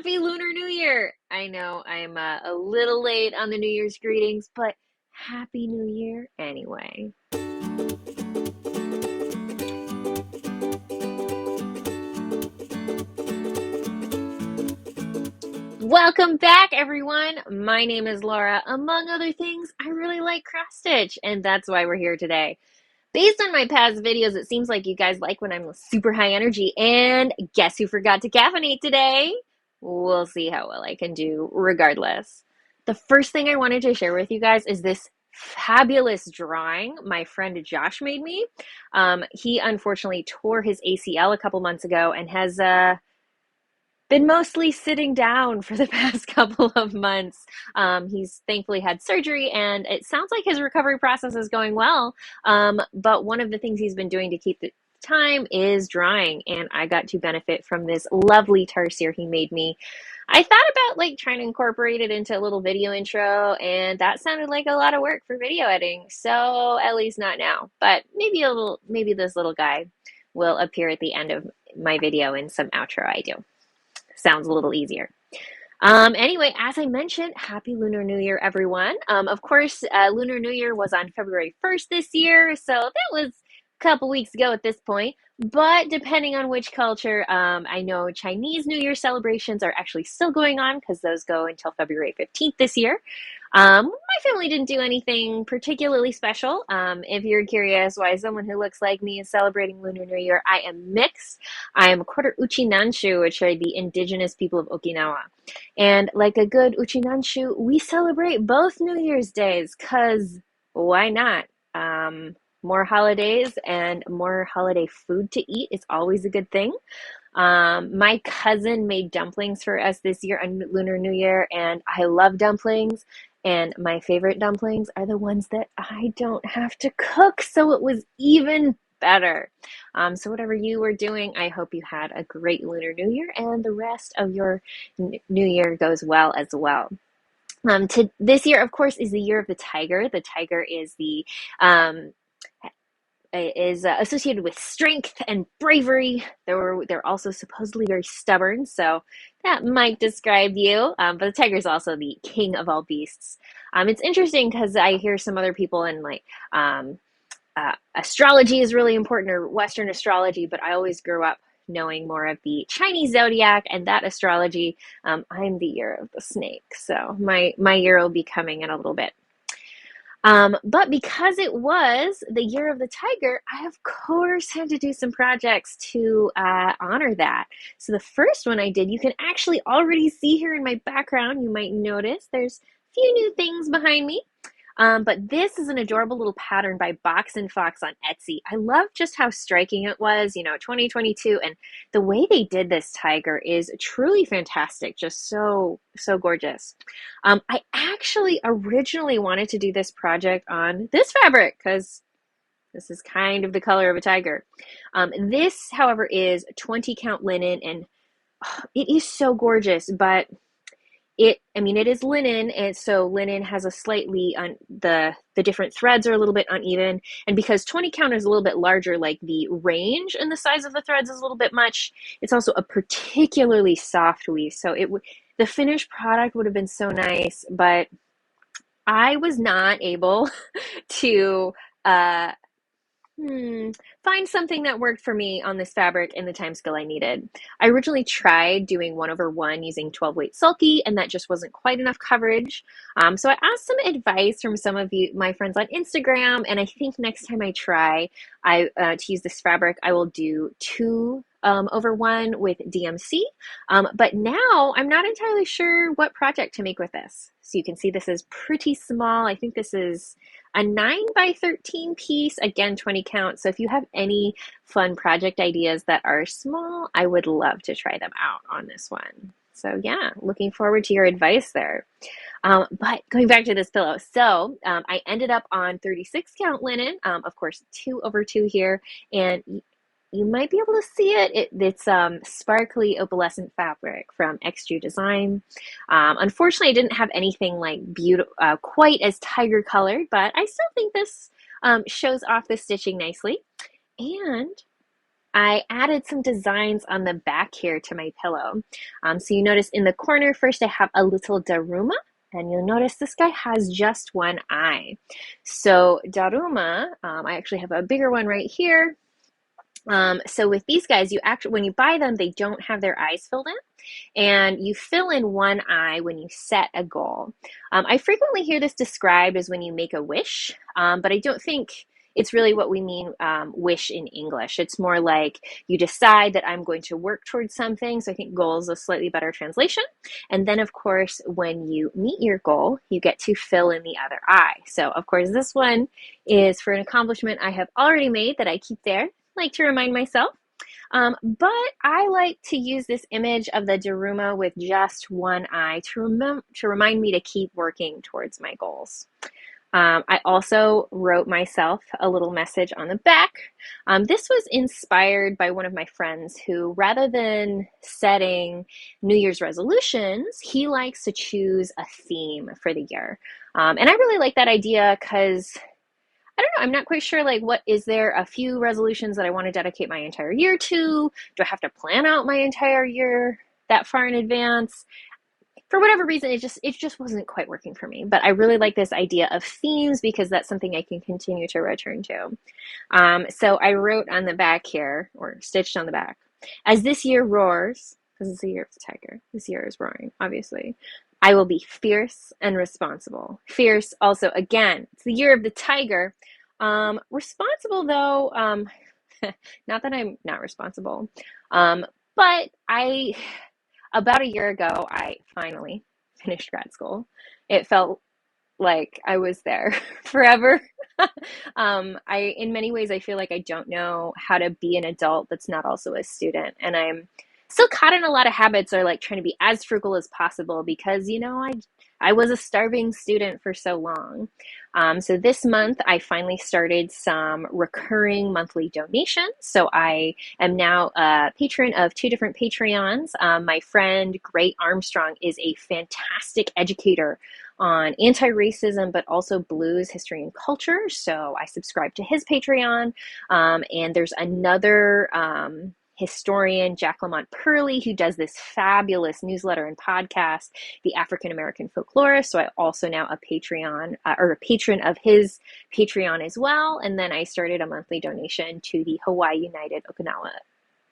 Happy Lunar New Year! I know I'm a little late on the New Year's greetings, but Happy New Year anyway. Welcome back, everyone. My name is Laura. Among other things, I really like cross stitch, and that's why we're here today. Based on my past videos, it seems like you guys like when I'm super high energy, and guess who forgot to caffeinate today? We'll see how well I can do regardless. The first thing I wanted to share with you guys is this fabulous drawing my friend Josh made me. He unfortunately tore his ACL a couple months ago and has been mostly sitting down for the past couple of months. He's thankfully had surgery, and it sounds like his recovery process is going well. But one of the things he's been doing to keep the time is drawing, and I got to benefit from this lovely tarsier he made me. I thought about like trying to incorporate it into a little video intro, and that sounded like a lot of work for video editing. So at least not now, but maybe this little guy will appear at the end of my video in some outro I do. Sounds a little easier. Anyway, as I mentioned, Happy Lunar New Year, everyone. Of course, Lunar New Year was on February 1st this year, so that was a couple weeks ago at this point. But depending on which culture, I know Chinese New Year celebrations are actually still going on because those go until February 15th this year. My family didn't do anything particularly special. If you're curious why someone who looks like me is celebrating Lunar New Year, I am mixed. I am a quarter Uchi-Nanshu, which are the indigenous people of Okinawa. And like a good Uchi-Nanshu, we celebrate both New Year's days, because why not? More holidays and more holiday food to eat is always a good thing. My cousin made dumplings for us this year on Lunar New Year, and I love dumplings. And my favorite dumplings are the ones that I don't have to cook, so it was even better. So whatever you were doing, I hope you had a great Lunar New Year, and the rest of your New Year goes well as well. This year, of course, is the year of the tiger. The tiger is associated with strength and bravery. They're also supposedly very stubborn, so that might describe you. But the tiger is also the king of all beasts. It's interesting because I hear some other people in like astrology is really important, or Western astrology, but I always grew up knowing more of the Chinese zodiac and that astrology. I'm the year of the snake, so my year will be coming in a little bit. But because it was the year of the tiger, I of course had to do some projects to honor that. So the first one I did, you can actually already see here in my background. You might notice there's a few new things behind me. But this is an adorable little pattern by Box and Fox on Etsy. I love just how striking it was, 2022, and the way they did this tiger is truly fantastic, just so gorgeous. I actually originally wanted to do this project on this fabric because this is kind of the color of a tiger. This, however, is 20 count linen, and it is so gorgeous, but it is linen, and so linen has a slightly the different threads are a little bit uneven, and because 20 count is a little bit larger, like the range and the size of the threads is a little bit much. It's also a particularly soft weave, so the finished product would have been so nice, but I was not able to find something that worked for me on this fabric in the time scale I needed. I originally tried doing 1/1 using 12 weight sulky, and that just wasn't quite enough coverage. So I asked some advice from some of you, my friends on Instagram, and I think next time I try to use this fabric, I will do 2/1 with DMC. But now I'm not entirely sure what project to make with this. So you can see this is pretty small. I think this is a 9x13 piece, again 20 count. So if you have any fun project ideas that are small, I would love to try them out on this one. So yeah, looking forward to your advice there. But going back to this pillow, so I ended up on 36 count linen, of course 2/2 here, and you might be able to see it. It's sparkly opalescent fabric from Extrude Design. Unfortunately, I didn't have anything like quite as tiger colored, but I still think this shows off the stitching nicely. And I added some designs on the back here to my pillow. So you notice in the corner first I have a little Daruma, and you'll notice this guy has just one eye. So Daruma, I actually have a bigger one right here. So with these guys, you actually, when you buy them, they don't have their eyes filled in, and you fill in one eye when you set a goal. I frequently hear this described as when you make a wish, but I don't think it's really what we mean wish in English. It's more like you decide that I'm going to work towards something. So I think goal is a slightly better translation. And then, of course, when you meet your goal, you get to fill in the other eye. So, of course, this one is for an accomplishment I have already made that I keep there. Like to remind myself. But I like to use this image of the Daruma with just one eye to remind me to keep working towards my goals. I also wrote myself a little message on the back. This was inspired by one of my friends who, rather than setting New Year's resolutions, he likes to choose a theme for the year. And I really like that idea because I don't know, I'm not quite sure, like, what is there a few resolutions that I want to dedicate my entire year to? Do I have to plan out my entire year that far in advance? For whatever reason, it just wasn't quite working for me. But I really like this idea of themes because that's something I can continue to return to. So I wrote on the back here, or stitched on the back, as this year roars, because it's the year of the tiger. This year is roaring, obviously. I will be fierce and responsible. Fierce, also, again, it's the year of the tiger. Responsible, though, not that I'm not responsible, but about a year ago, I finally finished grad school. It felt like I was there forever. In many ways, I feel like I don't know how to be an adult that's not also a student. And I'm still caught in a lot of habits or like trying to be as frugal as possible because, I was a starving student for so long. So this month, I finally started some recurring monthly donations. So I am now a patron of two different Patreons. My friend, Great Armstrong, is a fantastic educator on anti-racism, but also blues, history, and culture. So I subscribe to his Patreon. And there's another historian, Jack Lamont Purley, who does this fabulous newsletter and podcast, The African American Folklorist. So I also now a Patreon or a patron of his Patreon as well. And then I started a monthly donation to the Hawaii United Okinawa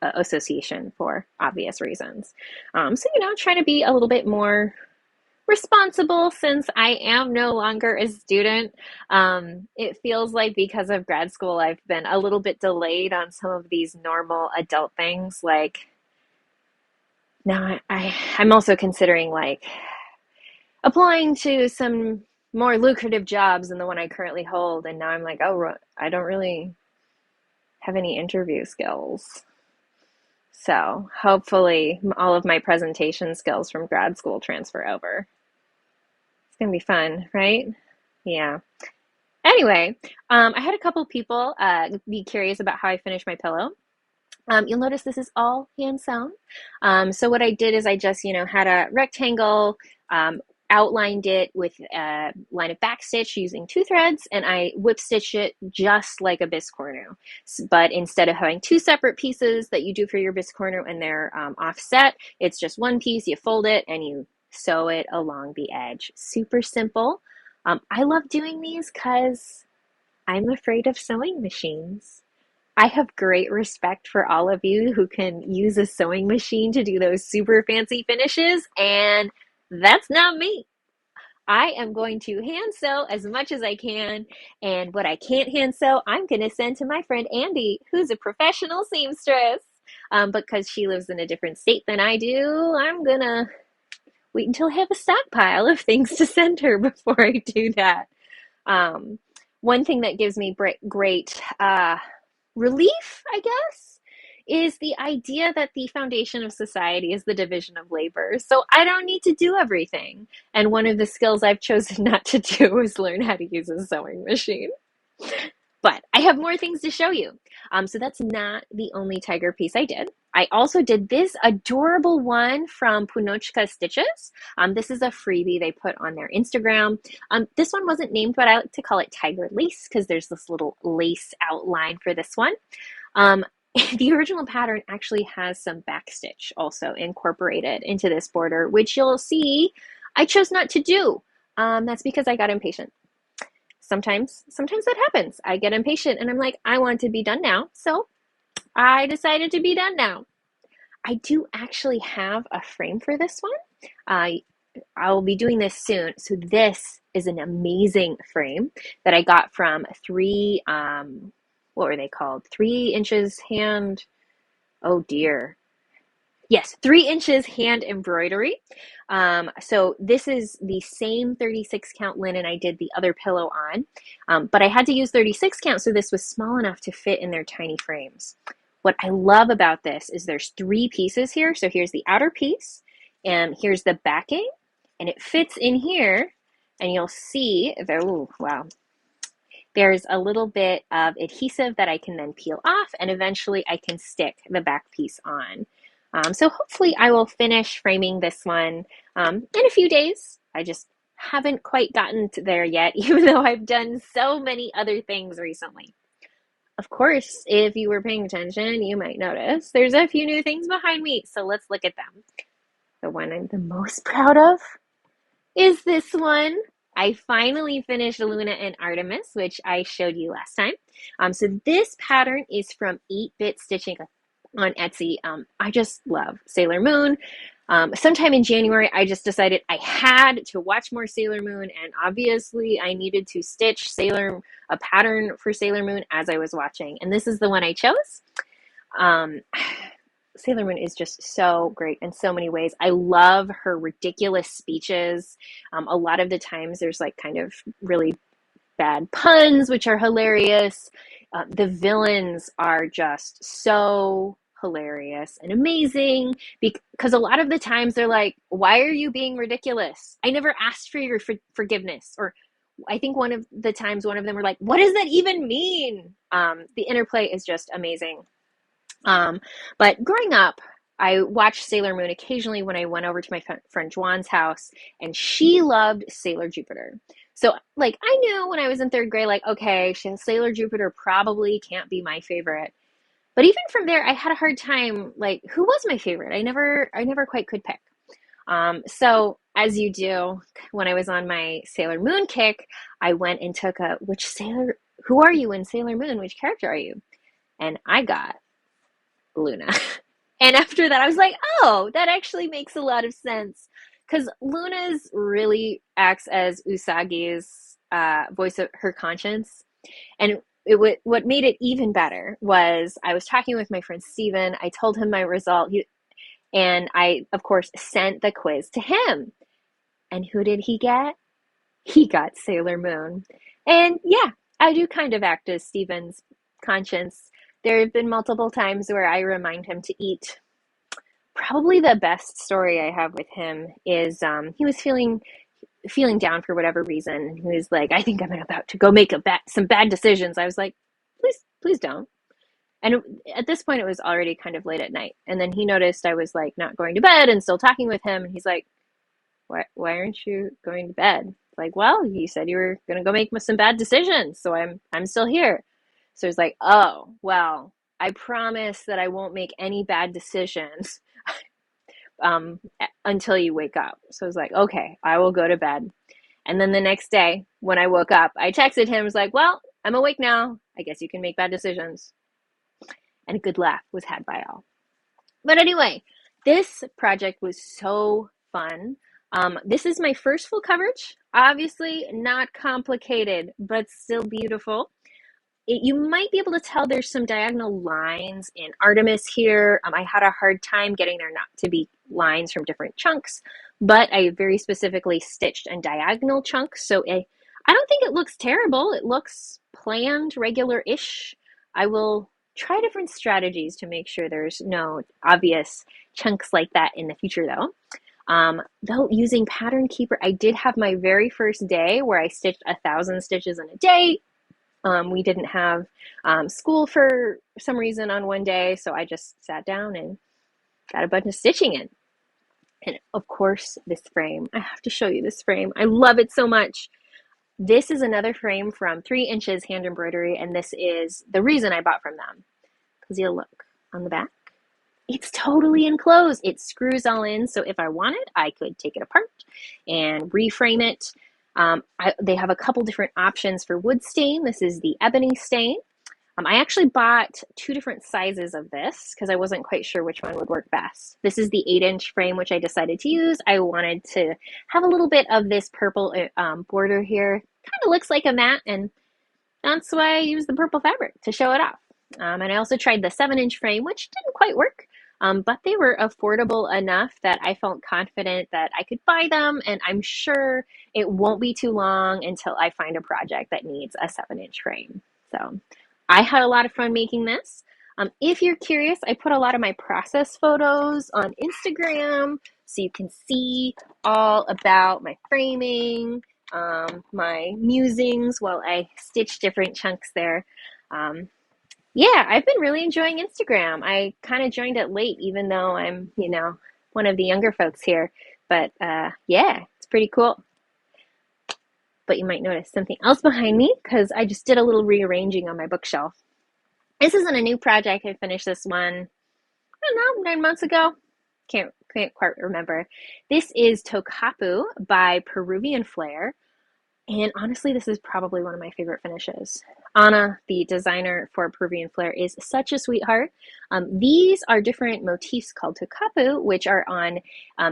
Association for obvious reasons. So, trying to be a little bit more responsible since I am no longer a student. It feels like because of grad school, I've been a little bit delayed on some of these normal adult things. Like now I'm also considering like applying to some more lucrative jobs than the one I currently hold. And now I'm like, oh, I don't really have any interview skills. So hopefully all of my presentation skills from grad school transfer over. It's gonna be fun, right? Yeah. Anyway, I had a couple people be curious about how I finished my pillow. You'll notice this is all hand sewn. So what I did is I just, had a rectangle, outlined it with a line of back stitch using 2 threads, and I whip stitched it just like a biscornu. But instead of having 2 separate pieces that you do for your biscornu and they're offset, it's just one piece, you fold it, and you sew it along the edge. Super simple. I love doing these because I'm afraid of sewing machines. I have great respect for all of you who can use a sewing machine to do those super fancy finishes, and that's not me. I am going to hand sew as much as I can, and what I can't hand sew, I'm going to send to my friend Andy, who's a professional seamstress. Because she lives in a different state than I do, I'm going to wait until I have a stockpile of things to send her before I do that. One thing that gives me great relief, I guess, is the idea that the foundation of society is the division of labor. So I don't need to do everything. And one of the skills I've chosen not to do is learn how to use a sewing machine. But I have more things to show you. So that's not the only tiger piece I did. I also did this adorable one from Punochka Stitches. This is a freebie they put on their Instagram. This one wasn't named, but I like to call it Tiger Lace because there's this little lace outline for this one. the original pattern actually has some backstitch also incorporated into this border, which you'll see I chose not to do. That's because I got impatient. Sometimes that happens. I get impatient and I'm like, I want to be done now. So I decided to be done now. I do actually have a frame for this one. I'll be doing this soon. So this is an amazing frame that I got from what were they called? 3 inches hand. Oh dear. Yes, 3 inches hand embroidery. So this is the same 36 count linen I did the other pillow on, but I had to use 36 count, so this was small enough to fit in their tiny frames. What I love about this is there's 3 pieces here. So here's the outer piece, and here's the backing, and it fits in here, and you'll see, oh, wow. There's a little bit of adhesive that I can then peel off, and eventually I can stick the back piece on. So hopefully I will finish framing this one in a few days. I just haven't quite gotten to there yet, even though I've done so many other things recently. Of course, if you were paying attention, you might notice there's a few new things behind me. So let's look at them. The one I'm the most proud of is this one. I finally finished Luna and Artemis, which I showed you last time. So this pattern is from 8-Bit Stitching on Etsy. I just love Sailor Moon. Sometime in January, I just decided I had to watch more Sailor Moon, and obviously I needed to stitch a pattern for Sailor Moon as I was watching, and this is the one I chose. Sailor Moon is just so great in so many ways. I love her ridiculous speeches. A lot of the times there's like kind of really bad puns, which are hilarious. The villains are just so hilarious and amazing because a lot of the times they're like, why are you being ridiculous? I never asked for your forgiveness. Or I think one of the times one of them were like, what does that even mean? The interplay is just amazing. But growing up, I watched Sailor Moon occasionally when I went over to my friend Juan's house, and she loved Sailor Jupiter. So, like, I knew when I was in 3rd grade, like, okay, Sailor Jupiter probably can't be my favorite. But even from there, I had a hard time, like, who was my favorite? I never quite could pick. So, as you do, when I was on my Sailor Moon kick, I went and took who are you in Sailor Moon? Which character are you? And I got Luna. And after that, I was like, oh, that actually makes a lot of sense. Because Luna's really acts as Usagi's voice of her conscience. And what made it even better was I was talking with my friend Steven. I told him my result. And I, of course, sent the quiz to him. And who did he get? He got Sailor Moon. And yeah, I do kind of act as Steven's conscience. There have been multiple times where I remind him to eat. Probably the best story I have with him is he was feeling down for whatever reason. He was like, I think I'm about to go make some bad decisions. I was like, please don't. And at this point, it was already kind of late at night. And then he noticed I was like not going to bed and still talking with him. And he's like, why aren't you going to bed? Like, well, you said you were going to go make some bad decisions. So I'm still here. So he's like, oh, well, I promise that I won't make any bad decisions until you wake up. So I was like, okay, I will go to bed. And then the next day when I woke up, I texted him, I was like, well, I'm awake now. I guess you can make bad decisions. And a good laugh was had by all. But anyway, this project was so fun. This is my first full coverage. Obviously not complicated, but still beautiful. You might be able to tell there's some diagonal lines in Artemis here. I had a hard time getting there not to be lines from different chunks, but I very specifically stitched in diagonal chunks. So I don't think it looks terrible. It looks planned, regular-ish. I will try different strategies to make sure there's no obvious chunks like that in the future though. Though using Pattern Keeper, I did have my very first day where I stitched 1,000 stitches in a day. We didn't have school for some reason on one day, so I just sat down and got a bunch of stitching in. And of course, this frame. I have to show you this frame. I love it so much. This is another frame from 3 Inches Hand Embroidery, and this is the reason I bought from them. Because you'll look. on the back. It's totally enclosed. It screws all in, so if I wanted, I could take it apart and reframe it. They have a couple different options for wood stain. This is the ebony stain. I actually bought two different sizes of this because I wasn't quite sure which one would work best. This is the 8-inch frame, which I decided to use. I wanted to have a little bit of this purple border here. Kind of looks like a mat, and that's why I used the purple fabric to show it off. And I also tried the 7-inch frame, which didn't quite work, but they were affordable enough that I felt confident that I could buy them, and I'm sure it won't be too long until I find a project that needs a 7-inch frame. So I had a lot of fun making this. If you're curious, I put a lot of my process photos on Instagram so you can see all about my framing, my musings while I stitch different chunks there. Yeah, I've been really enjoying Instagram. I kind of joined it late, even though I'm, one of the younger folks here. But yeah, it's pretty cool. But you might notice something else behind me because I just did a little rearranging on my bookshelf. This isn't a new project. I finished this one, I don't know, 9 months ago. Can't quite remember. This is Tokapu by Peruvian Flare. And honestly, this is probably one of my favorite finishes. Anna, the designer for Peruvian Flare, is such a sweetheart. These are different motifs called tokapu, which are on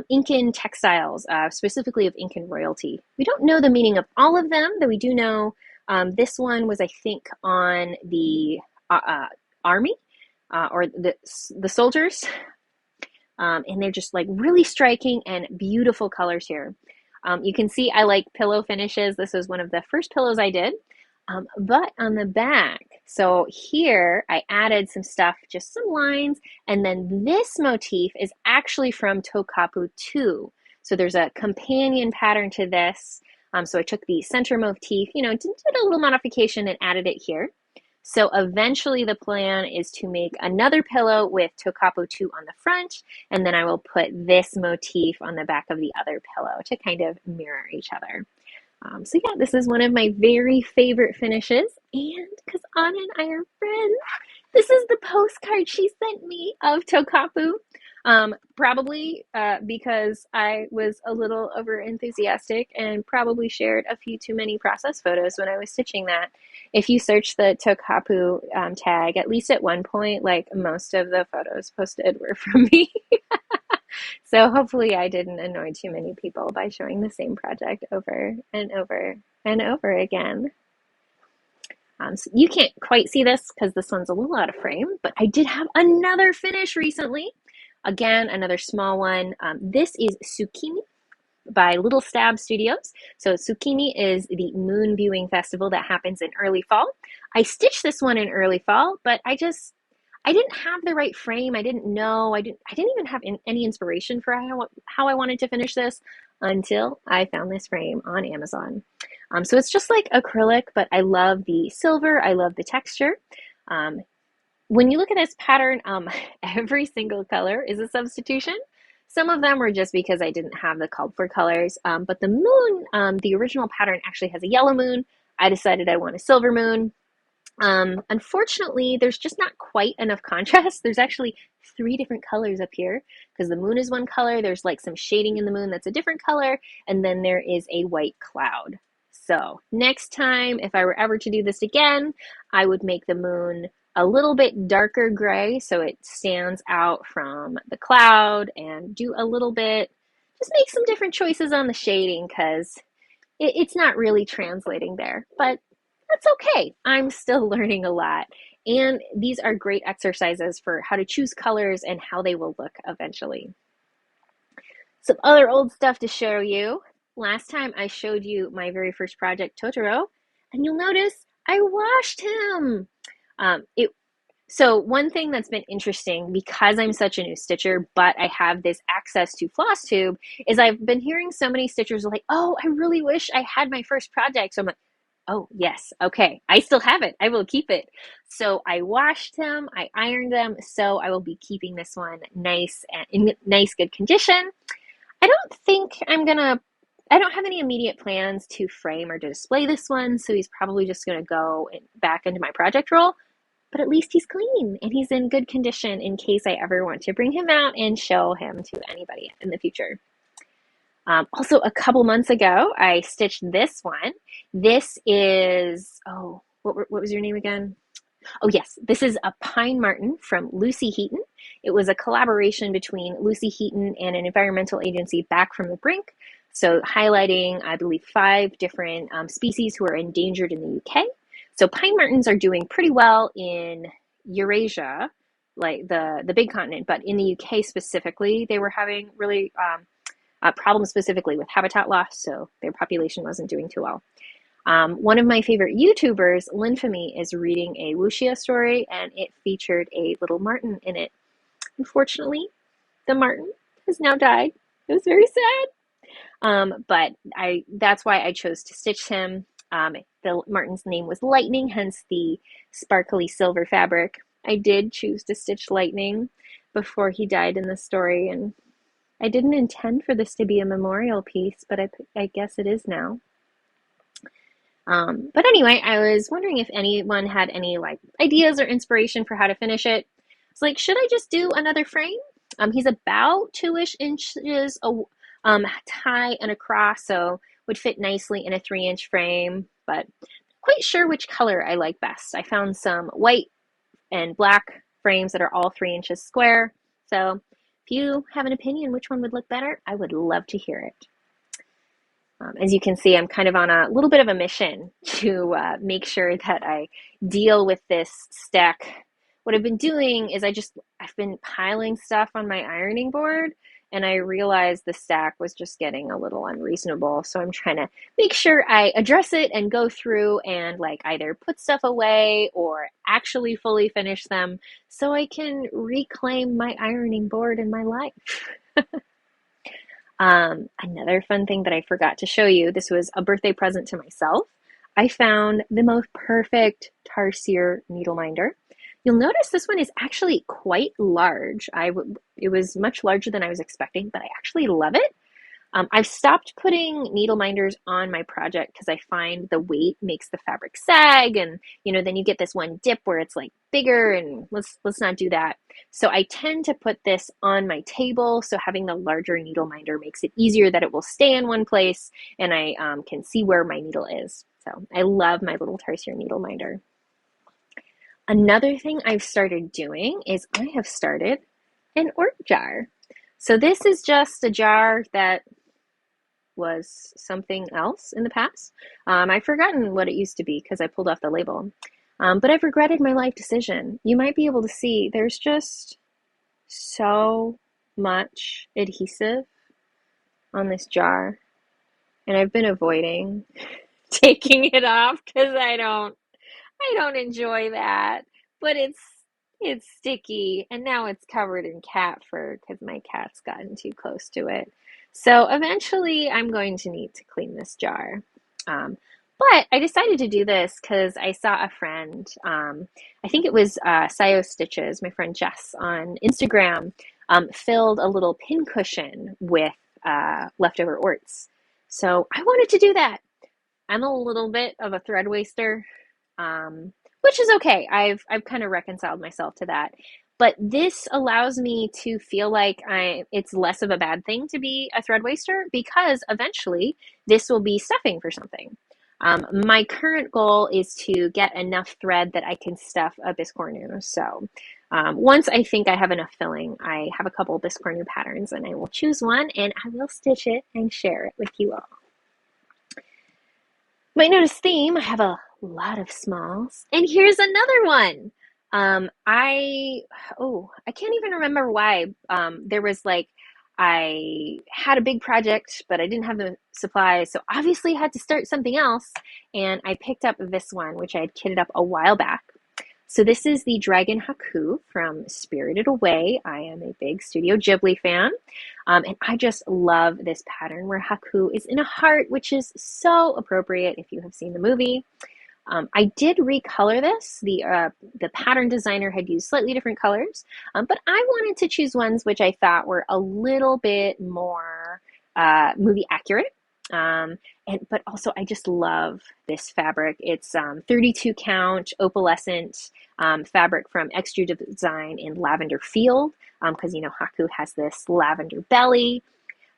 Incan textiles, specifically of Incan royalty. We don't know the meaning of all of them, though we do know this one was, I think, on the army or the soldiers. And they're just like really striking and beautiful colors here. You can see I like pillow finishes. This was one of the first pillows I did. But on the back, so here I added some stuff, just some lines, and then this motif is actually from Tokapu 2. So there's a companion pattern to this. So I took the center motif, did a little modification and added it here. So eventually the plan is to make another pillow with Tokapu 2 on the front, and then I will put this motif on the back of the other pillow to kind of mirror each other. So yeah, this is one of my very favorite finishes, and because Anna and I are friends, this is the postcard she sent me of Tokapu. Probably because I was a little over enthusiastic and probably shared a few too many process photos when I was stitching that. If you search the Tokapu tag, at least at one point, like most of the photos posted were from me. So hopefully I didn't annoy too many people by showing the same project over and over and over again. So you can't quite see this because this one's a little out of frame, but I did have another finish recently. Again, another small one. This is Tsukimi by Little Stab Studios. So Tsukimi is the moon viewing festival that happens in early fall. I stitched this one in early fall, but I didn't have the right frame. I didn't know. I didn't even have any inspiration for how I wanted to finish this until I found this frame on Amazon. So it's just like acrylic, but I love the silver. I love the texture. When you look at this pattern, every single color is a substitution. Some of them were just because I didn't have the called for colors, but the moon, the original pattern actually has a yellow moon. I decided I want a silver moon. Unfortunately, there's just not quite enough contrast. There's actually 3 different colors up here because the moon is one color. There's like some shading in the moon that's a different color, and then there is a white cloud. So next time, if I were ever to do this again, I would make the moon a little bit darker gray so it stands out from the cloud, and do a little bit, just make some different choices on the shading because it's not really translating there, but that's okay. I'm still learning a lot. And these are great exercises for how to choose colors and how they will look eventually. Some other old stuff to show you. Last time I showed you my very first project, Totoro, and you'll notice I washed him. So one thing that's been interesting, because I'm such a new stitcher, but I have this access to Flosstube, is I've been hearing so many stitchers like, oh, I really wish I had my first project. So I'm like, oh, yes, okay, I still have it. I will keep it. So I washed them, I ironed them, so I will be keeping this one nice and in nice, good condition. I don't have any immediate plans to frame or to display this one, so he's probably just gonna go back into my project roll. but at least he's clean and he's in good condition in case I ever want to bring him out and show him to anybody in the future. Also, a couple months ago, I stitched this one. This is, oh, what was your name again? Oh, yes, this is a pine marten from Lucy Heaton. It was a collaboration between Lucy Heaton and an environmental agency back from the brink. So, highlighting, I believe, 5 different species who are endangered in the UK. So, pine martens are doing pretty well in Eurasia, like the big continent, but in the UK specifically, they were having really problems specifically with habitat loss, so their population wasn't doing too well. One of my favorite YouTubers, Linfamy, is reading a wuxia story, and it featured a little marten in it. Unfortunately, the marten has now died. It was very sad. But that's why I chose to stitch him. The marten's name was Lightning, hence the sparkly silver fabric. I did choose to stitch Lightning before he died in the story, and I didn't intend for this to be a memorial piece, but I guess it is now. But anyway, I was wondering if anyone had any like ideas or inspiration for how to finish it. It's like, should I just do another frame? He's about 2-ish inches high and across, so would fit nicely in a 3-inch frame, but quite sure which color I like best. I found some white and black frames that are all 3 inches square. So if you have an opinion which one would look better, I would love to hear it. As you can see, I'm kind of on a little bit of a mission to make sure that I deal with this stack. What I've been doing is I've been piling stuff on my ironing board, and I realized the stack was just getting a little unreasonable. So I'm trying to make sure I address it and go through and like either put stuff away or actually fully finish them so I can reclaim my ironing board in my life. Another fun thing that I forgot to show you, this was a birthday present to myself. I found the most perfect tarsier needle minder. You'll notice this one is actually quite large. It was much larger than I was expecting, but I actually love it. I've stopped putting needle minders on my project because I find the weight makes the fabric sag, and then you get this one dip where it's like bigger, and let's not do that. So I tend to put this on my table, so having the larger needle minder makes it easier that it will stay in one place and I can see where my needle is. So I love my little tarsier needle minder. Another thing I've started doing is I have started an orb jar. So this is just a jar that was something else in the past. I've forgotten what it used to be because I pulled off the label. But I've regretted my life decision. You might be able to see there's just so much adhesive on this jar. And I've been avoiding taking it off because I don't enjoy that. But it's sticky, and now it's covered in cat fur because my cat's gotten too close to it. So eventually I'm going to need to clean this jar. But I decided to do this because I saw a friend, I think it was Sio Stitches, my friend Jess on Instagram, filled a little pin cushion with leftover orts. So I wanted to do that. I'm a little bit of a thread waster, which is okay. I've kind of reconciled myself to that. But this allows me to feel like it's less of a bad thing to be a thread waster because eventually this will be stuffing for something. My current goal is to get enough thread that I can stuff a biscornu. So once I think I have enough filling, I have a couple of biscornu patterns and I will choose one and I will stitch it and share it with you all. You might notice theme, I have a lot of smalls. And here's another one. I can't even remember why. There was like, I had a big project, but I didn't have the supplies. So obviously I had to start something else. And I picked up this one, which I had kitted up a while back. So this is the Dragon Haku from Spirited Away. I am a big Studio Ghibli fan. And I just love this pattern where Haku is in a heart, which is so appropriate if you have seen the movie. I did recolor this. The pattern designer had used slightly different colors, but I wanted to choose ones which I thought were a little bit more movie accurate. But also I just love this fabric. It's 32 count opalescent fabric from Extruded Design in Lavender Field, because you know Haku has this lavender belly.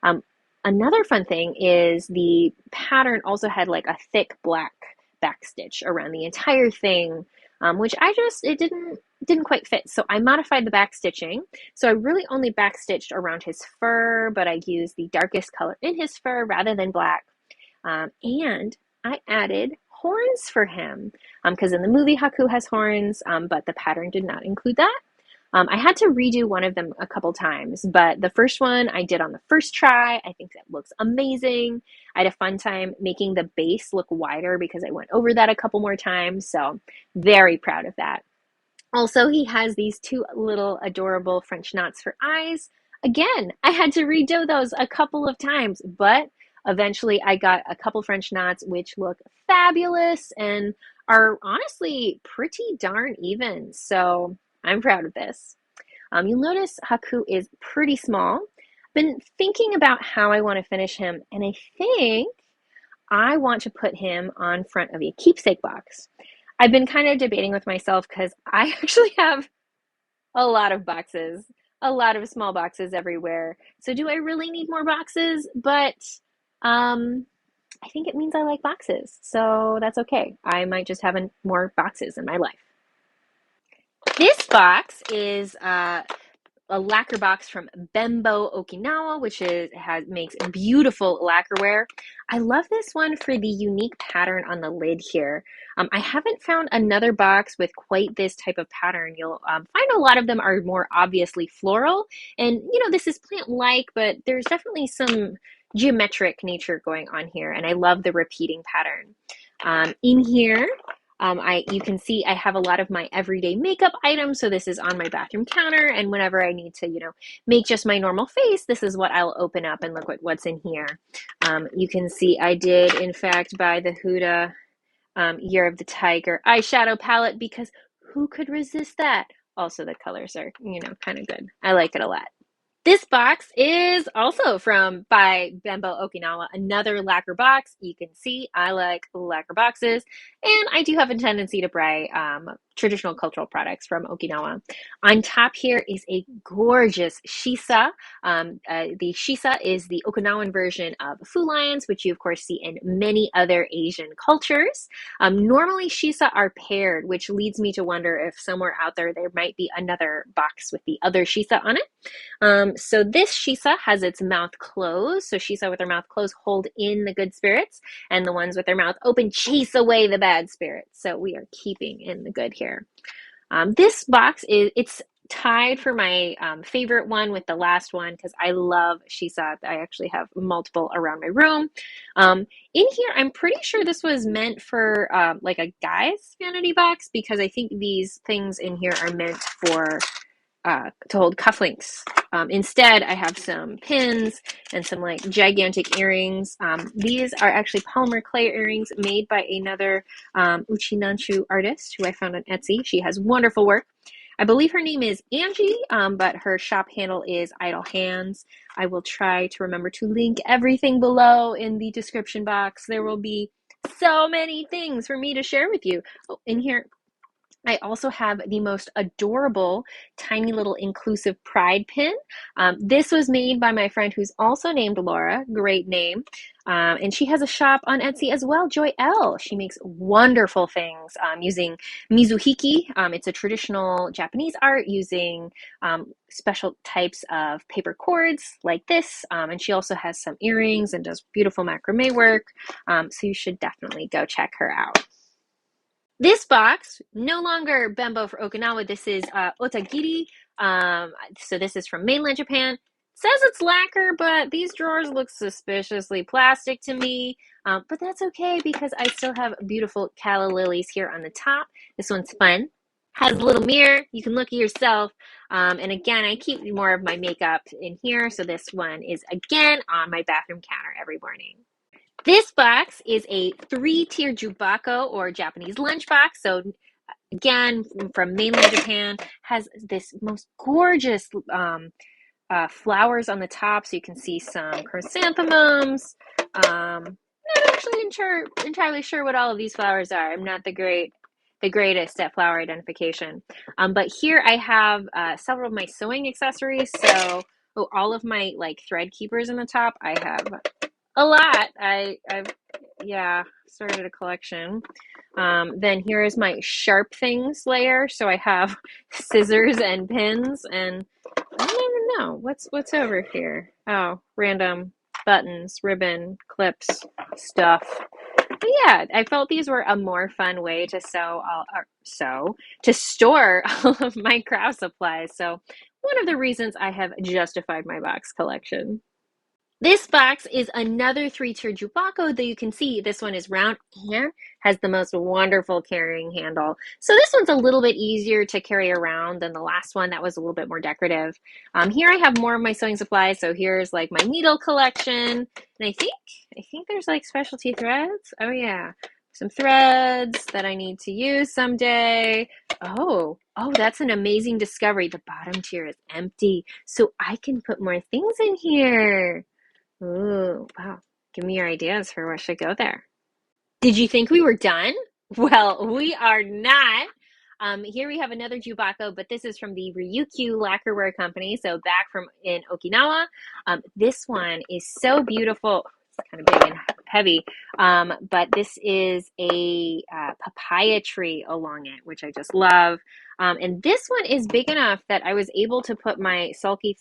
Um, Another fun thing is the pattern also had like a thick black backstitch around the entire thing, which it didn't quite fit. So I modified the backstitching. So I really only backstitched around his fur, but I used the darkest color in his fur rather than black. And I added horns for him because in the movie Haku has horns, but the pattern did not include that. I had to redo one of them a couple times, but the first one I did on the first try. I think that looks amazing. I had a fun time making the base look wider because I went over that a couple more times. So very proud of that. Also, he has these two little adorable French knots for eyes. Again, I had to redo those a couple of times, but eventually I got a couple French knots which look fabulous and are honestly pretty darn even. So I'm proud of this. You'll notice Haku is pretty small. Been thinking about how I want to finish him, and I think I want to put him on front of a keepsake box. I've been kind of debating with myself because I actually have a lot of boxes, a lot of small boxes everywhere. So do I really need more boxes? But I think it means I like boxes. So that's okay. I might just have more boxes in my life. This box is a lacquer box from Bembo Okinawa, which makes beautiful lacquerware. I love this one for the unique pattern on the lid here. I haven't found another box with quite this type of pattern. You'll find a lot of them are more obviously floral, and you know this is plant-like, but there's definitely some geometric nature going on here, and I love the repeating pattern. In here, you can see I have a lot of my everyday makeup items. So this is on my bathroom counter. And whenever I need to, make just my normal face, this is what I'll open up and look what's in here. You can see I did, in fact, buy the Huda Year of the Tiger eyeshadow palette because who could resist that? Also, the colors are, kind of good. I like it a lot. This box is also by Bembo Okinawa, another lacquer box. You can see I like lacquer boxes, and I do have a tendency to buy traditional cultural products from Okinawa. On top here is a gorgeous shisa. The shisa is the Okinawan version of Fu Lions, which you of course see in many other Asian cultures. Normally shisa are paired, which leads me to wonder if somewhere out there might be another box with the other shisa on it. So this shisa has its mouth closed. So shisa with their mouth closed hold in the good spirits, and the ones with their mouth open chase away the bad spirits. So we are keeping in the good here. This box it's tied for my favorite one with the last one because I love shisa. I actually have multiple around my room. In here, I'm pretty sure this was meant for like a guy's vanity box because I think these things in here are meant for to hold cufflinks. Instead, I have some pins and some like gigantic earrings. These are actually polymer clay earrings made by another Uchinanchu artist who I found on Etsy. She has wonderful work. I believe her name is Angie, but her shop handle is Idle Hands. I will try to remember to link everything below in the description box. There will be so many things for me to share with you. Oh, in here, I also have the most adorable tiny little inclusive pride pin. This was made by my friend who's also named Laura, great name. And she has a shop on Etsy as well, Joy L. She makes wonderful things using mizuhiki. It's a traditional Japanese art using special types of paper cords like this. And she also has some earrings and does beautiful macrame work. So you should definitely go check her out. This box, no longer Bembo for Okinawa. This is Otagiri. So this is from mainland Japan. It says it's lacquer, but these drawers look suspiciously plastic to me. But that's okay because I still have beautiful calla lilies here on the top. This one's fun. Has a little mirror. You can look at yourself. And again, I keep more of my makeup in here. So this one is again on my bathroom counter every morning. This box is a 3-tier jubako or Japanese lunchbox. So again, from mainland Japan, has this most gorgeous flowers on the top. So you can see some chrysanthemums, Not actually entirely sure what all of these flowers are. I'm not the greatest at flower identification. But here I have several of my sewing accessories. So, oh, all of my like thread keepers in the top. I have a lot. I've yeah, started a collection. Then here is my sharp things layer. So I have scissors and pins, and I don't even know what's over here. Oh, random buttons, ribbon, clips, stuff. But yeah, I felt these were a more fun way to to store all of my craft supplies. So one of the reasons I have justified my box collection. This box is another three-tier Jubako that you can see. This one is round and has the most wonderful carrying handle. So this one's a little bit easier to carry around than the last one that was a little bit more decorative. Here I have more of my sewing supplies. So here's like my needle collection. And I think there's like specialty threads. Oh yeah, some threads that I need to use someday. Oh, that's an amazing discovery. The bottom tier is empty. So I can put more things in here. Ooh, wow. Give me your ideas for what should go there. Did you think we were done? Well, we are not. Here we have another Jubako, but this is from the Ryukyu Lacquerware Company, so back from in Okinawa. This one is so beautiful. It's kind of big and heavy, but this is a papaya tree along it, which I just love. And this one is big enough that I was able to put my sulky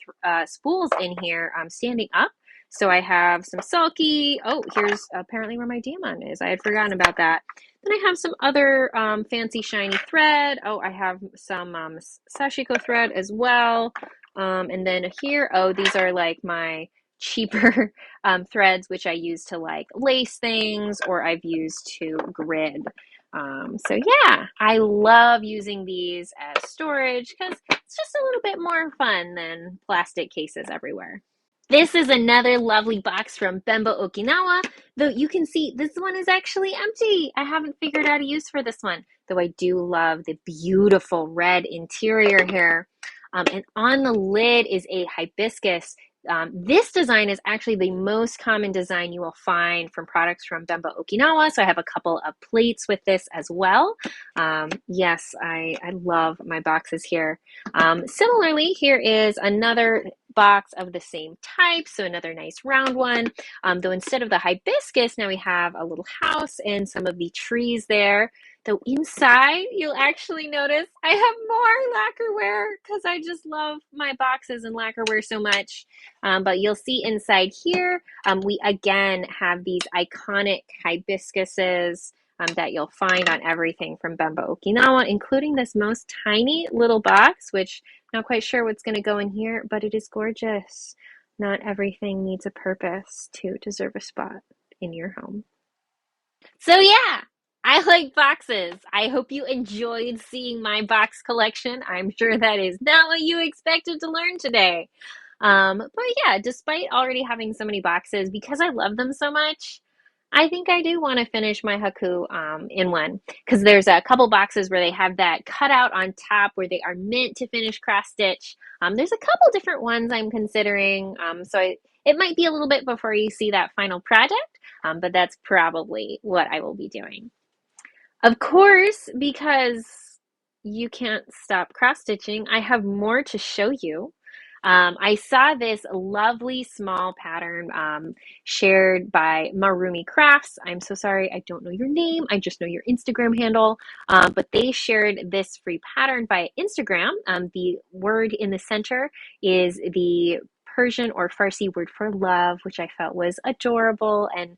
spools in here standing up. So I have some sulky. Oh, here's apparently where my diamond is. I had forgotten about that. Then I have some other fancy shiny thread. Oh, I have some sashiko thread as well. And then here, oh, these are like my cheaper threads, which I use to like lace things or I've used to grid. So yeah, I love using these as storage because it's just a little bit more fun than plastic cases everywhere. This is another lovely box from Bembo Okinawa, though you can see this one is actually empty. I haven't figured out a use for this one, though I do love the beautiful red interior here. And on the lid is a hibiscus. This design is actually the most common design you will find from products from Bembo Okinawa. So I have a couple of plates with this as well. Yes, I love my boxes here. Similarly, here is another box of the same type, so another nice round one. Though instead of the hibiscus, now we have a little house and some of the trees there. Though inside, you'll actually notice I have more lacquerware because I just love my boxes and lacquerware so much. But you'll see inside here, we again have these iconic hibiscuses that you'll find on everything from Bembo Okinawa, including this most tiny little box, which I'm not quite sure what's going to go in here, but it is gorgeous. Not everything needs a purpose to deserve a spot in your home. So yeah, I like boxes. I hope you enjoyed seeing my box collection. I'm sure that is not what you expected to learn today. But yeah, despite already having so many boxes, because I love them so much, I think I do want to finish my haku in one because there's a couple boxes where they have that cutout on top where they are meant to finish cross stitch. There's a couple different ones I'm considering, it might be a little bit before you see that final project, but that's probably what I will be doing. Of course, because you can't stop cross stitching, I have more to show you. I saw this lovely small pattern shared by Marumi Crafts. I'm so sorry, I don't know your name. I just know your Instagram handle. But they shared this free pattern by Instagram. The word in the center is the Persian or Farsi word for love, which I felt was adorable and,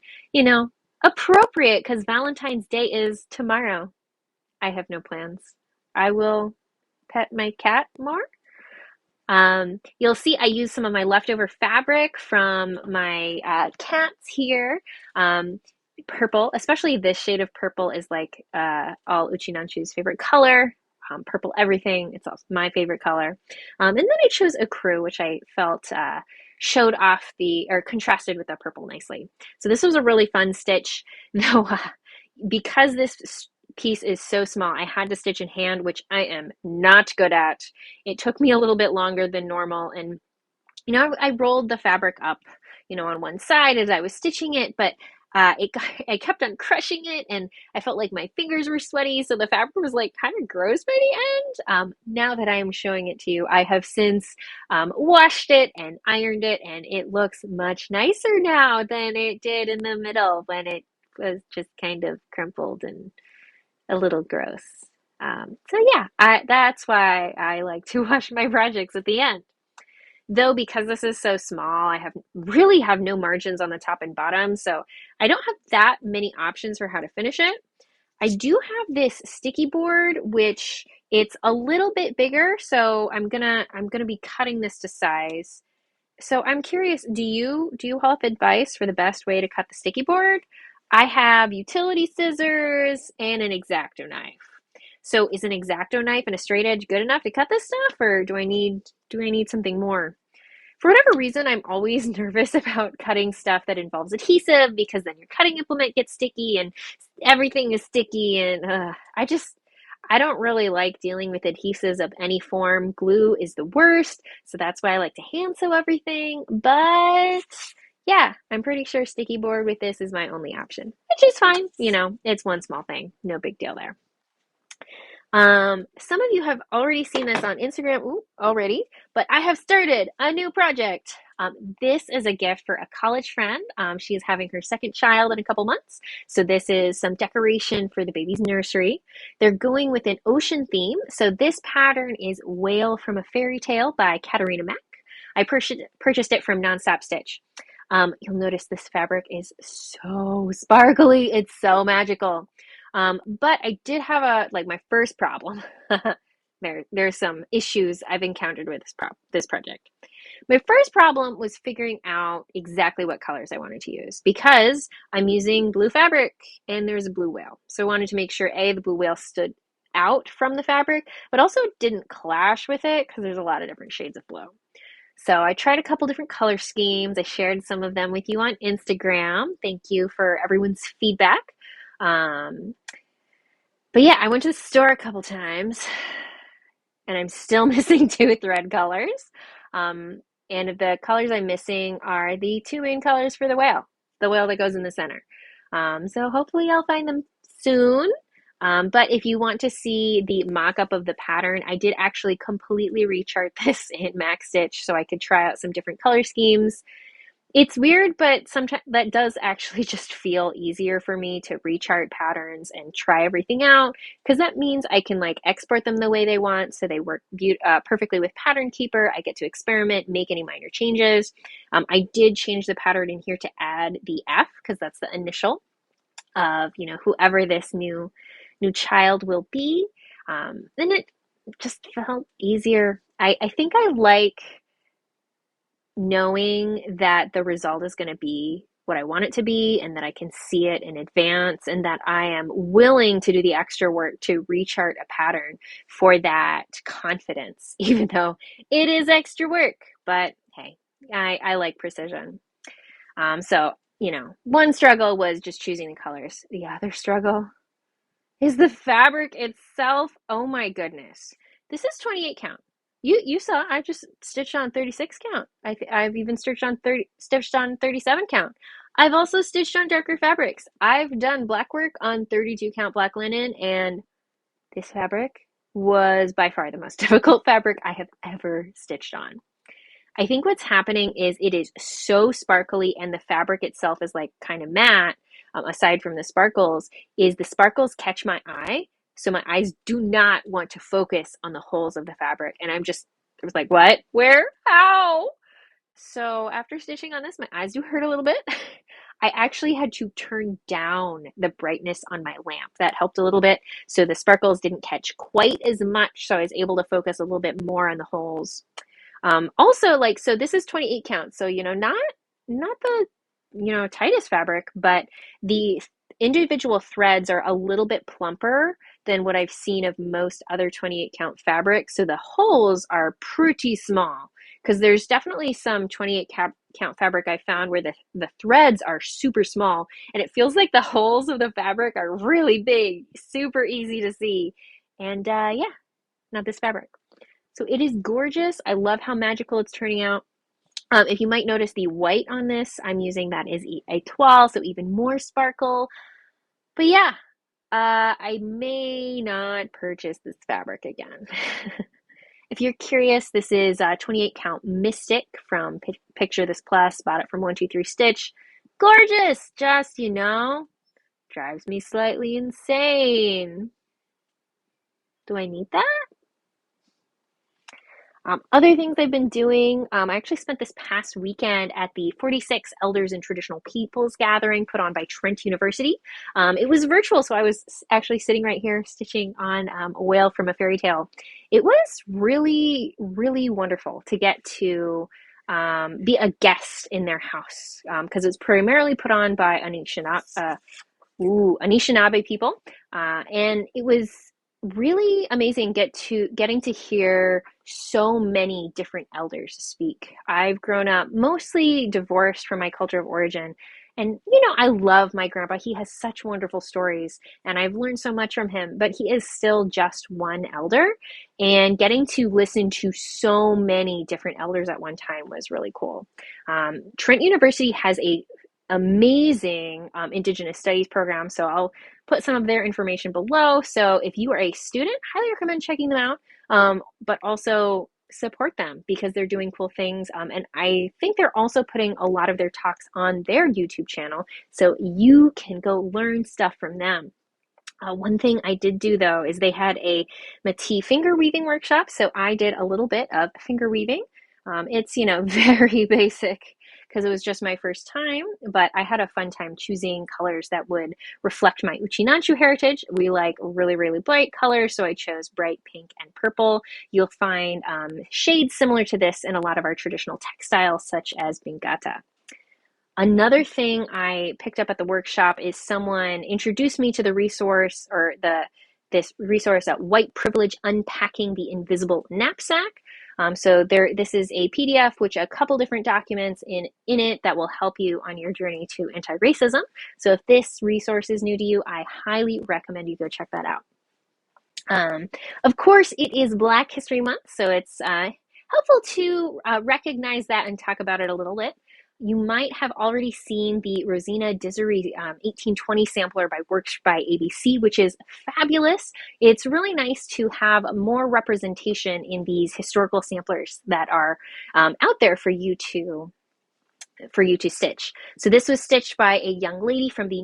appropriate because Valentine's Day is tomorrow. I have no plans. I will pet my cat more. You'll see I used some of my leftover fabric from my cats here. Purple, especially this shade of purple is like all Uchinanchu's favorite color. Purple everything. It's also my favorite color. And then I chose a crew, which I felt showed off or contrasted with the purple nicely. So this was a really fun stitch, though because this piece is so small, I had to stitch in hand, which I am not good at. It took me a little bit longer than normal, and I rolled the fabric up, on one side as I was stitching it, but I kept on crushing it, and I felt like my fingers were sweaty, so the fabric was like kind of gross by the end. Now that I am showing it to you, I have since washed it and ironed it, and it looks much nicer now than it did in the middle when it was just kind of crumpled and a little gross. So yeah, that's why I like to wash my projects at the end. Though because this is so small, I really have no margins on the top and bottom, so I don't have that many options for how to finish it. I do have this sticky board, which it's a little bit bigger, so I'm gonna be cutting this to size. So I'm curious, do you have advice for the best way to cut the sticky board? I have utility scissors and an X-Acto knife. So is an X-Acto knife and a straight edge good enough to cut this stuff, or do I need something more? For whatever reason, I'm always nervous about cutting stuff that involves adhesive because then your cutting implement gets sticky and everything is sticky, and I don't really like dealing with adhesives of any form. Glue is the worst, so that's why I like to hand sew everything. But yeah, I'm pretty sure sticky board with this is my only option, which is fine. It's one small thing, no big deal there. Some of you have already seen this on Instagram already, but I have started a new project. This is a gift for a college friend. She is having her second child in a couple months. So this is some decoration for the baby's nursery. They're going with an ocean theme. So this pattern is Whale from a Fairy Tale by Katarina Mack. I purchased it from Nonstop Stitch. You'll notice this fabric is so sparkly. It's so magical. But I did have my first problem. There's some issues I've encountered with this project. My first problem was figuring out exactly what colors I wanted to use because I'm using blue fabric and there's a blue whale. So I wanted to make sure the blue whale stood out from the fabric, but also didn't clash with it because there's a lot of different shades of blue. So I tried a couple different color schemes. I shared some of them with you on Instagram. Thank you for everyone's feedback. But yeah, I went to the store a couple times and I'm still missing two thread colors. And the colors I'm missing are the two main colors for the whale that goes in the center. So hopefully I'll find them soon. But if you want to see the mock-up of the pattern, I did actually completely rechart this in Max Stitch so I could try out some different color schemes. It's weird, but sometimes that does actually just feel easier for me to rechart patterns and try everything out because that means I can export them the way they want so they work perfectly with Pattern Keeper. I get to experiment, make any minor changes. I did change the pattern in here to add the F because that's the initial of whoever this new child will be. Then it just felt easier. I think I like knowing that the result is going to be what I want it to be and that I can see it in advance and that I am willing to do the extra work to rechart a pattern for that confidence, even though it is extra work. But hey, I like precision. So, one struggle was just choosing the colors. The other struggle is the fabric itself. Oh my goodness. This is 28 count. You saw I just stitched on 36 count. I've even stitched on 37 count. I've also stitched on darker fabrics. I've done black work on 32 count black linen, and this fabric was by far the most difficult fabric I have ever stitched on. I think what's happening is it is so sparkly and the fabric itself is kind of matte, aside from the sparkles, is the sparkles catch my eye. So my eyes do not want to focus on the holes of the fabric. And I was like, what? Where? How? So after stitching on this, my eyes do hurt a little bit. I actually had to turn down the brightness on my lamp. That helped a little bit. So the sparkles didn't catch quite as much. So I was able to focus a little bit more on the holes. Also, so this is 28 count. So, not the, tightest fabric, but the individual threads are a little bit plumper than what I've seen of most other 28 count fabrics. So the holes are pretty small because there's definitely some 28 count fabric I found where the threads are super small and it feels like the holes of the fabric are really big, super easy to see. And yeah, not this fabric. So it is gorgeous. I love how magical it's turning out. If you might notice the white on this, I'm using that as a toile, so even more sparkle. But yeah, I may not purchase this fabric again. If you're curious, this is 28 count Mystic from Picture This Plus. Bought it from 123 Stitch. Gorgeous! Just, drives me slightly insane. Do I need that? Other things I've been doing, I actually spent this past weekend at the 46 Elders and Traditional Peoples gathering put on by Trent University. It was virtual, so I was actually sitting right here stitching on a whale from a fairy tale. It was really, really wonderful to get to be a guest in their house because it's primarily put on by Anishinaabe people, and it was really amazing getting to hear so many different elders speak. I've grown up mostly divorced from my culture of origin, and I love my grandpa. He has such wonderful stories, and I've learned so much from him, but he is still just one elder, and getting to listen to so many different elders at one time was really cool. Trent University has a amazing Indigenous Studies program. So I'll put some of their information below. So if you are a student, highly recommend checking them out, but also support them because they're doing cool things. And I think they're also putting a lot of their talks on their YouTube channel. So you can go learn stuff from them. One thing I did do though is they had a Matisse finger weaving workshop. So I did a little bit of finger weaving. It's, very basic because it was just my first time, but I had a fun time choosing colors that would reflect my Uchinanchu heritage. We like really, really bright colors, so I chose bright pink and purple. You'll find shades similar to this in a lot of our traditional textiles, such as Bingata. Another thing I picked up at the workshop is someone introduced me to the resource or this resource at White Privilege Unpacking the Invisible Knapsack. This is a PDF with a couple different documents in it that will help you on your journey to anti-racism. So if this resource is new to you, I highly recommend you go check that out. Of course, it is Black History Month, so it's helpful to recognize that and talk about it a little bit. You might have already seen the Rosina Dizery 1820 sampler by Works by ABC, which is fabulous. It's really nice to have more representation in these historical samplers that are out there for you to stitch. So this was stitched by a young lady from the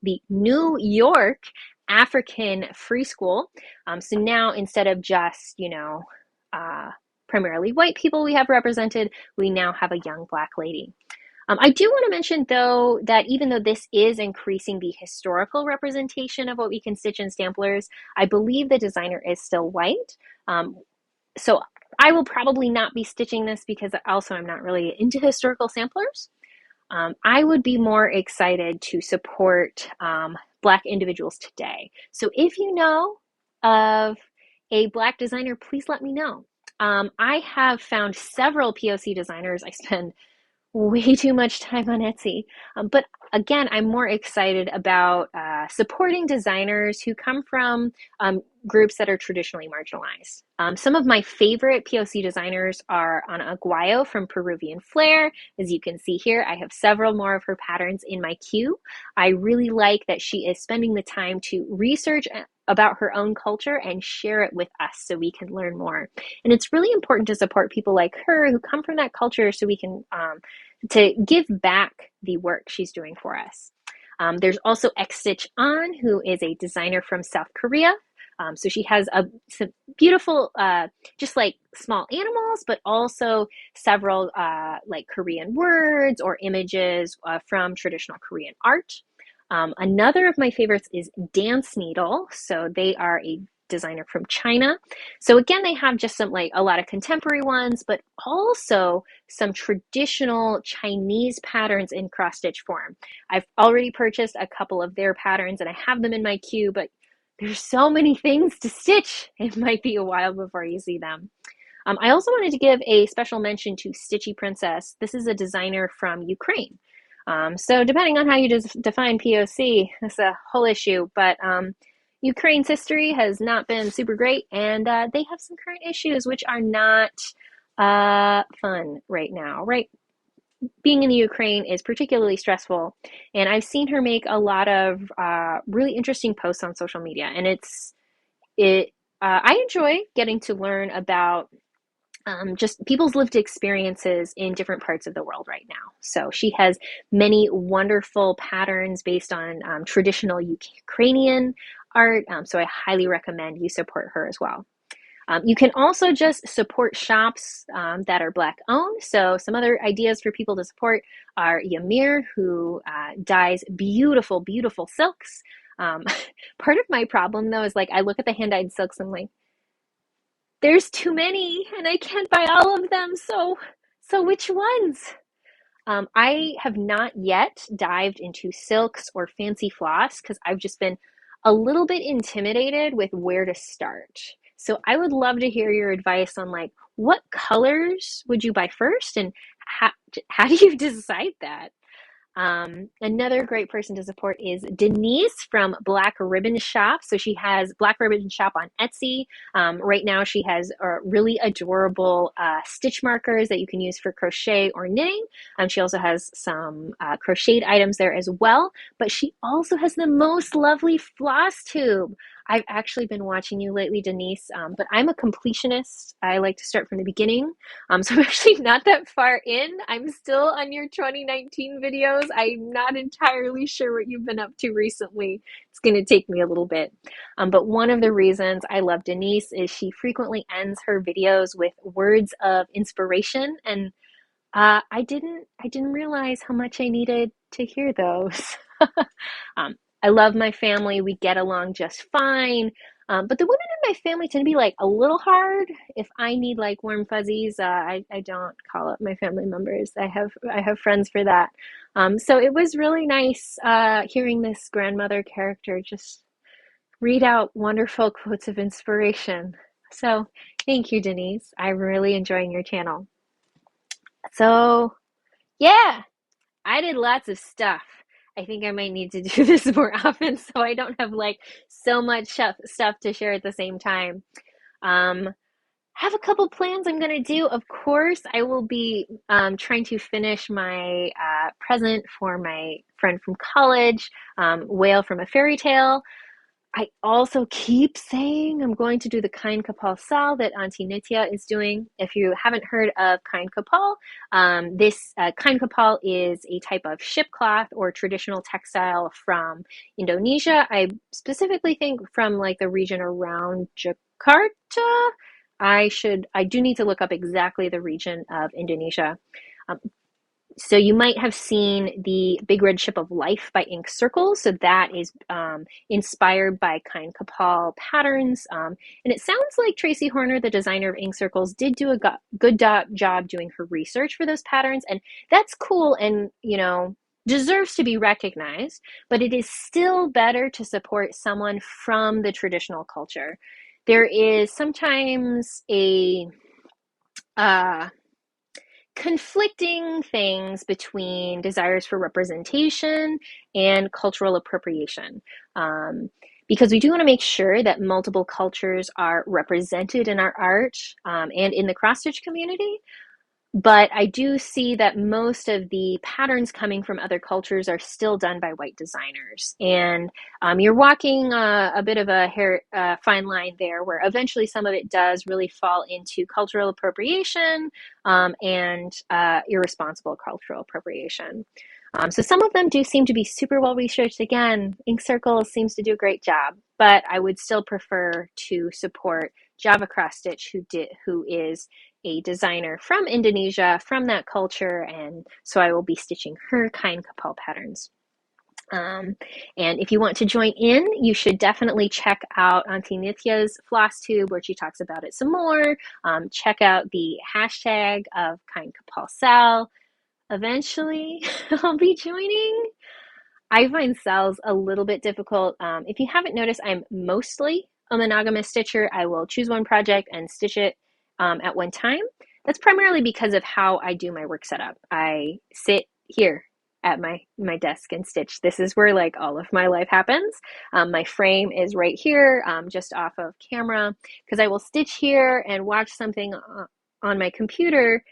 the New York African Free School. So now instead of just, primarily white people we have represented, we now have a young Black lady. I do want to mention, though, that even though this is increasing the historical representation of what we can stitch in stamplers, I believe the designer is still white. So I will probably not be stitching this because also I'm not really into historical samplers. I would be more excited to support Black individuals today. So if you know of a Black designer, please let me know. I have found several POC designers. I spend way too much time on Etsy. But again, I'm more excited about supporting designers who come from groups that are traditionally marginalized. Some of my favorite POC designers are Ana Aguayo from Peruvian Flair. As you can see here, I have several more of her patterns in my queue. I really like that she is spending the time to research about her own culture and share it with us so we can learn more. And it's really important to support people like her who come from that culture so we can to give back the work she's doing for us. There's also X Stitch An, who is a designer from South Korea. So she has some beautiful, just like small animals, but also several like Korean words or images from traditional Korean art. Another of my favorites is Dance Needle. So they are a designer from China. So again, they have just some like a lot of contemporary ones, but also some traditional Chinese patterns in cross stitch form. I've already purchased a couple of their patterns and I have them in my queue, but there's so many things to stitch. It might be a while before you see them. I also wanted to give a special mention to Stitchy Princess. This is a designer from Ukraine. So depending on how you define POC, that's a whole issue, but Ukraine's history has not been super great, and they have some current issues which are not Fun right now, right? Being in the Ukraine is particularly stressful, and I've seen her make a lot of really interesting posts on social media, and it. I enjoy getting to learn about just people's lived experiences in different parts of the world right now. So she has many wonderful patterns based on traditional Ukrainian art. So I highly recommend you support her as well. You can also just support shops that are Black owned. So some other ideas for people to support are Ymir, who dyes beautiful, beautiful silks. Um, Part of my problem though is like I look at the hand dyed silks and I'm like, there's too many and I can't buy all of them. So which ones? I have not yet dived into silks or fancy floss because I've just been a little bit intimidated with where to start. So I would love to hear your advice on like what colors would you buy first and how, how do you decide that? Another great person to support is Denise from Black Ribbon Shop. So she has Black Ribbon Shop on Etsy. Right now, she has really adorable stitch markers that you can use for crochet or knitting. She also has some crocheted items there as well. But she also has the most lovely floss tube. I've actually been watching you lately, Denise, but I'm a completionist. I like to start from the beginning. So I'm actually not that far in. I'm still on your 2019 videos. I'm not entirely sure what you've been up to recently. It's going to take me a little bit. But one of the reasons I love Denise is she frequently ends her videos with words of inspiration, and I didn't realize how much I needed to hear those. um, I love my family. We get along just fine. But the women in my family tend to be like a little hard. If I need like warm fuzzies, I don't call up my family members. I have friends for that. So it was really nice hearing this grandmother character just read out wonderful quotes of inspiration. So thank you, Denise. I'm really enjoying your channel. So yeah, I did lots of stuff. I think I might need to do this more often so I don't have like so much stuff to share at the same time. Um, have a couple plans I'm gonna do. Of course, I will be trying to finish my present for my friend from college, Whale from a Fairy Tale. I also keep saying I'm going to do the Kain Kapal Sal that Auntie Nitya is doing. If you haven't heard of Kain Kapal, this Kain Kapal is a type of shipcloth or traditional textile from Indonesia. I specifically think from like the region around Jakarta. I do need to look up exactly the region of Indonesia. Um, so you might have seen the Big Red Ship of Life by Ink Circles. So that is inspired by Kain Kapal patterns. And it sounds like Tracy Horner, the designer of Ink Circles, did do a good job doing her research for those patterns. And that's cool and, deserves to be recognized. But it is still better to support someone from the traditional culture. There is sometimes a uh, conflicting things between desires for representation and cultural appropriation. Because we do want to make sure that multiple cultures are represented in our art and in the cross stitch community. But I do see that most of the patterns coming from other cultures are still done by white designers. And you're walking a bit of a fine line there where eventually some of it does really fall into cultural appropriation and irresponsible cultural appropriation. So some of them do seem to be super well researched. Again, Ink Circle seems to do a great job, but I would still prefer to support Java Cross Stitch, who is a designer from Indonesia, from that culture, and so I will be stitching her Kain Kapal patterns. And if you want to join in, you should definitely check out Auntie Nitya's Flosstube, where she talks about it some more. Check out the hashtag of Kain Kapal Sal. Eventually, I'll be joining. I find sales a little bit difficult. If you haven't noticed, I'm mostly a monogamous stitcher. I will choose one project and stitch it at one time. That's primarily because of how I do my work setup. I sit here at my desk and stitch. This is where like all of my life happens. My frame is right here, just off of camera, because I will stitch here and watch something on my computer,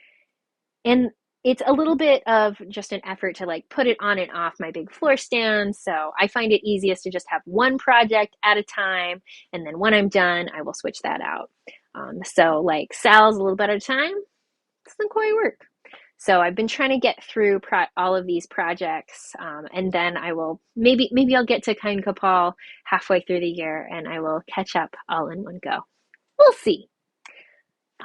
and it's a little bit of just an effort to like put it on and off my big floor stand. So I find it easiest to just have one project at a time. And then when I'm done, I will switch that out. So like Sal's a little bit at a time, doesn't quite work. So I've been trying to get through all of these projects, and then I will maybe I'll get to Kind Kapal halfway through the year, and I will catch up all in one go. We'll see.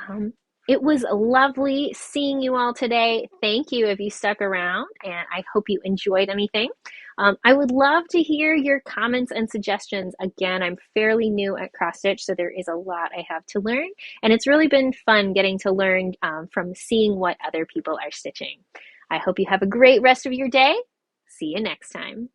Um, it was lovely seeing you all today. Thank you if you stuck around, and I hope you enjoyed anything. I would love to hear your comments and suggestions. Again, I'm fairly new at cross stitch, so there is a lot I have to learn, and it's really been fun getting to learn from seeing what other people are stitching. I hope you have a great rest of your day. See you next time.